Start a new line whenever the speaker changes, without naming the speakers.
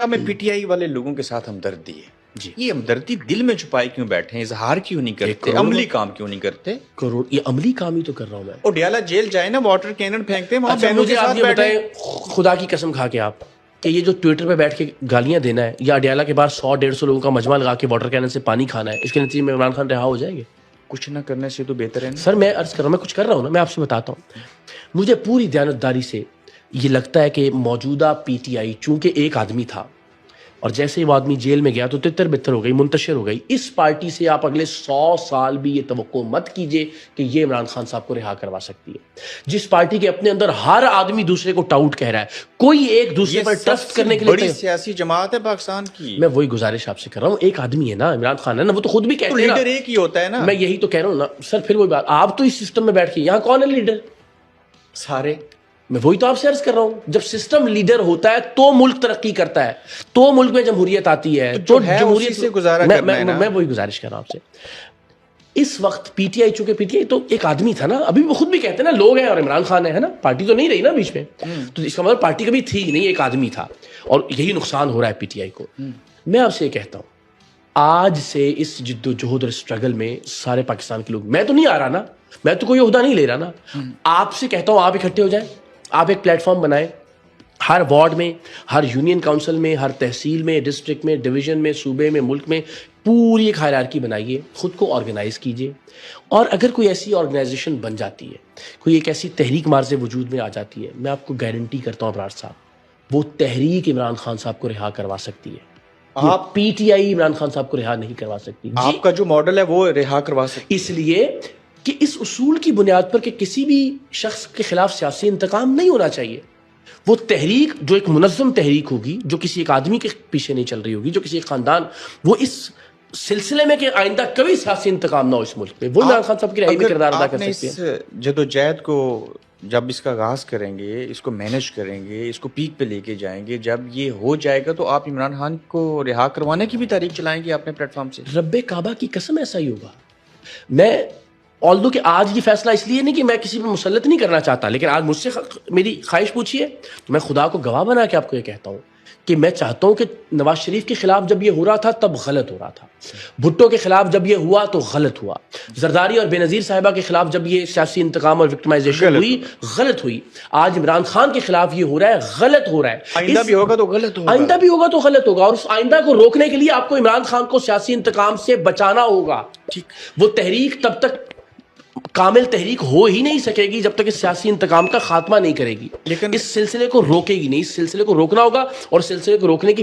ہمیں P T I والے لوگوں کے ساتھ ہمدردی ہے
جی
یہ ہمدردی دل میں چھپائے کیوں بیٹھے ہیں اظہار کیوں نہیں کرتے عملی کام کیوں نہیں کرتے
کروڑ یہ عملی کام ہی تو کر رہا ہوں میں.
اور ڈیالہ جیل جائے نا واٹر کینن پھینکتے ہیں وہاں
اچھا
بہنوں کے
مجھے آپ
ساتھ
یہ
بیٹھے
بتائیں خدا کی قسم کھا کے آپ کہ یہ جو ٹویٹر پہ بیٹھ کے گالیاں دینا ہے یا اڈیالہ کے بعد 100-150 لوگوں کا مجمع لگا کے واٹر کینن سے پانی کھانا ہے اس کے نتیجے میں عمران خان رہا ہو جائیں گے.
کچھ نہ کرنے سے تو بہتر ہے نا.
سر میں عرض کر رہا ہوں میں کچھ کر رہا ہوں نا میں آپ سے بتاتا ہوں. مجھے پوری دیانتداری سے یہ لگتا ہے کہ موجودہ پی ٹی آئی چونکہ ایک آدمی تھا اور جیسے وہ آدمی جیل میں گیا تو تتر بتر ہو گئی منتشر ہو گئی. اس پارٹی سے آپ اگلے 100 سال بھی یہ توقع مت کیجئے کہ یہ عمران خان صاحب کو رہا کروا سکتی ہے. جس پارٹی کے اپنے اندر ہر آدمی دوسرے کو ٹاؤٹ کہہ رہا ہے کوئی ایک دوسرے پر ٹرسٹ کرنے کے لیے
بڑی سیاسی جماعت ہے پاکستان کی.
میں وہی گزارش آپ سے کر رہا ہوں. ایک آدمی ہے نا عمران خان ہے نا وہ تو خود بھی کہتے ہیں
لیڈر ایک ہی ہوتا ہے نا.
میں یہی تو کہہ رہا ہوں نا سر. پھر وہی بات آپ تو اس سسٹم میں بیٹھ کے یہاں کون ہے لیڈر
سارے.
میں وہی تو آپ سے عرض کر رہا ہوں جب سسٹم لیڈر ہوتا ہے تو ملک ترقی کرتا ہے تو ملک میں جمہوریت آتی ہے تو جمہوریت
سے گزارا کرنا ہے نا.
میں وہی گزارش کر رہا ہوں آپ سے. اس وقت پی ٹی آئی چونکہ پی ٹی آئی تو ایک آدمی تھا نا ابھی وہ خود بھی کہتے ہیں نا لوگ ہیں اور عمران خان ہے نا پارٹی تو نہیں رہی نا بیچ میں تو اس کا مطلب پارٹی کبھی تھی نہیں ایک آدمی تھا اور یہی نقصان ہو رہا ہے پی ٹی آئی کو. میں آپ سے یہ کہتا ہوں آج سے اس جد و جہد اور اسٹرگل میں سارے پاکستان کے لوگ میں تو نہیں آ رہا نا میں تو کوئی عہدہ نہیں لے رہا نا. آپ سے کہتا ہوں آپ اکٹھے ہو جائیں آپ ایک پلیٹ فارم بنائیں ہر وارڈ میں ہر یونین کاؤنسل میں ہر تحصیل میں ڈسٹرکٹ میں ڈویژن میں صوبے میں ملک میں پوری ایک ہائرارکی بنائیے خود کو آرگنائز کیجیے. اور اگر کوئی ایسی آرگنائزیشن بن جاتی ہے کوئی ایک ایسی تحریک مارز وجود میں آ جاتی ہے میں آپ کو گارنٹی کرتا ہوں ابرار صاحب وہ تحریک عمران خان صاحب کو رہا کروا سکتی ہے. آپ P T I Imran Khan صاحب کو رہا نہیں کروا سکتی.
آپ کا جو ماڈل ہے وہ رہا کروا سکتی
اس لیے کہ اس اصول کی بنیاد پر کہ کسی بھی شخص کے خلاف سیاسی انتقام نہیں ہونا چاہیے. وہ تحریک جو ایک منظم تحریک ہوگی جو کسی ایک آدمی کے پیچھے نہیں چل رہی ہوگی جو کسی ایک خاندان وہ اس سلسلے میں کہ آئندہ کبھی سیاسی انتقام نہ ہو اس ملک میں وہ عمران خان صاحب کی رہائی میں کردار ادا کر سکتے ہیں.
اس جدوجہد کو جب اس کا آغاز کریں گے اس کو مینج کریں گے اس کو پیک پہ لے کے جائیں گے جب یہ ہو جائے گا تو آپ عمران خان کو رہا کروانے کی بھی تحریک چلائیں گے اپنے پلیٹ فارم سے. رب
کعبہ کی قسم ایسا ہی ہوگا. میں آلدو کہ آج یہ فیصلہ اس لیے نہیں کہ میں کسی پہ مسلط نہیں کرنا چاہتا لیکن آج مجھ سے میری خواہش پوچھیے تو میں خدا کو گواہ بنا کے آپ کو یہ کہتا ہوں کہ میں چاہتا ہوں کہ نواز شریف کے خلاف جب یہ ہو رہا تھا تب غلط ہو رہا تھا. بھٹو کے خلاف جب یہ ہوا تو غلط ہوا. زرداری اور بے نظیر صاحبہ کے خلاف جب یہ سیاسی انتقام اور وکٹمائزیشن ہوئی غلط ہوئی. آج عمران خان کے خلاف یہ ہو رہا ہے غلط ہو رہا ہے.
آئندہ بھی ہوگا تو غلط ہوگا.
آئندہ بھی ہوگا تو غلط ہوگا اور اس آئندہ کو روکنے کے لیے آپ کو عمران خان کو سیاسی انتقام سے بچانا ہوگا. وہ تحریک تب تک کامل تحریک ہو ہی نہیں سکے گی جب تک اس سیاسی انتقام کا خاتمہ نہیں کرے گی لیکن اس سلسلے کو روکے گی نہیں. اس سلسلے کو روکنا ہوگا اور سلسلے کو روکنے کی